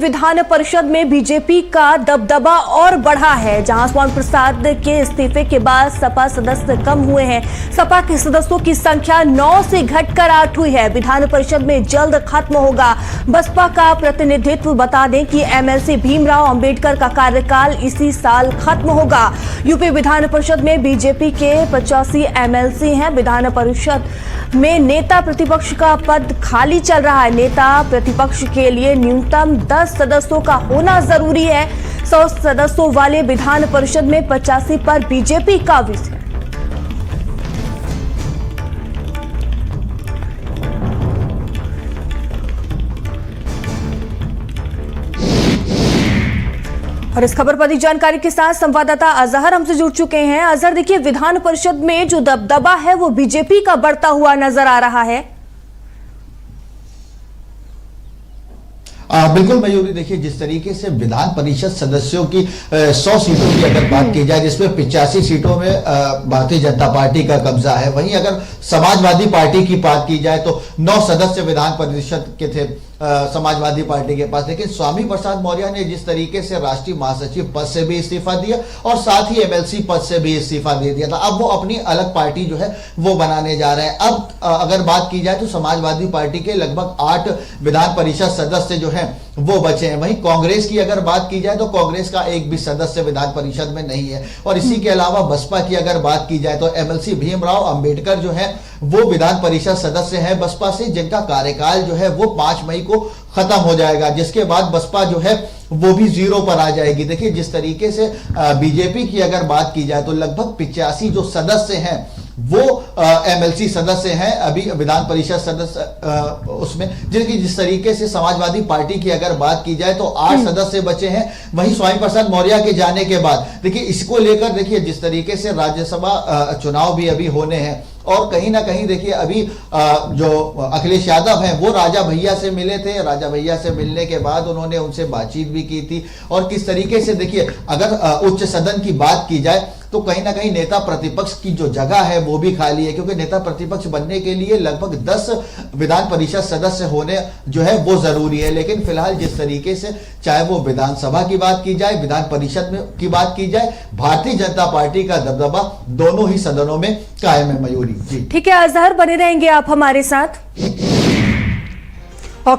विधान परिषद में बीजेपी का दबदबा और बढ़ा है, जहां स्वामी प्रसाद के इस्तीफे के बाद सपा सदस्य कम हुए हैं। सपा के सदस्यों की संख्या 9 से घटकर 8 हुई है। विधान परिषद में जल्द खत्म होगा बसपा का प्रतिनिधित्व। बता दें कि एमएलसी भीमराव अंबेडकर का कार्यकाल इसी साल खत्म होगा। यूपी विधान परिषद में बीजेपी के 85 एमएलसी हैं। विधान परिषद में नेता प्रतिपक्ष का पद खाली चल रहा है। नेता प्रतिपक्ष के लिए न्यूनतम 10 सदस्यों का होना जरूरी है। 100 सदस्यों वाले विधान परिषद में 85 पर बीजेपी काबिज है। और इस खबर पर अधिक जानकारी के साथ संवाददाता अजहर हमसे जुड़ चुके हैं। अजहर, देखिए, विधान परिषद में जो दबदबा है वो बीजेपी का बढ़ता हुआ नजर आ रहा है। बिल्कुल मयूरी, देखिए जिस तरीके से विधान परिषद सदस्यों की 100 सीटों की अगर बात की जाए, जिसमें 85 सीटों में भारतीय जनता पार्टी का कब्जा है, वहीं अगर समाजवादी पार्टी की बात की जाए तो 9 सदस्य विधान परिषद के थे समाजवादी पार्टी के पास। लेकिन स्वामी प्रसाद मौर्य ने जिस तरीके से राष्ट्रीय महासचिव पद से भी इस्तीफा दिया और साथ ही एमएलसी पद से भी इस्तीफा दे दिया था, अब वो अपनी अलग पार्टी जो है वो बनाने जा रहे हैं। अब अगर बात की जाए तो समाजवादी पार्टी के लगभग 8 विधान परिषद सदस्य जो है वो बचे हैं। वहीं कांग्रेस की अगर बात की जाए तो कांग्रेस का एक भी सदस्य विधान परिषद में नहीं है। और इसी के अलावा बसपा की अगर बात की जाए तो एमएलसी भीमराव अंबेडकर जो है वो विधान परिषद सदस्य है बसपा से, जिनका कार्यकाल जो है वो 5 मई को खत्म हो जाएगा, जिसके बाद बसपा जो है वो भी 0 पर आ जाएगी। देखिए जिस तरीके से बीजेपी की अगर बात की जाए तो लगभग 85 जो सदस्य हैं वो एमएलसी सदस्य हैं अभी विधान परिषद सदस्य उसमें, जिनकी जिस तरीके से समाजवादी पार्टी की अगर बात की जाए तो 8 सदस्य बचे हैं। वहीं स्वामी प्रसाद मौर्य के जाने के बाद देखिए इसको लेकर देखिए जिस तरीके से राज्यसभा चुनाव भी अभी होने हैं और कहीं ना कहीं देखिए अभी जो अखिलेश यादव हैं वो राजा भैया से मिले थे। राजा भैया से मिलने के बाद उन्होंने उनसे बातचीत भी की थी और किस तरीके से देखिए अगर उच्च सदन की बात की जाए तो कहीं ना कहीं नेता प्रतिपक्ष की जो जगह है वो भी खाली है, क्योंकि नेता प्रतिपक्ष बनने के लिए लगभग 10 विधान परिषद सदस्य होने जो है वो जरूरी है। लेकिन फिलहाल जिस तरीके से चाहे वो विधानसभा की बात की जाए, विधान परिषद में की बात की जाए, भारतीय जनता पार्टी का दबदबा दोनों ही सदनों में कायम है। मयूरी जी, ठीक है अजहर, बने रहेंगे आप हमारे साथ। और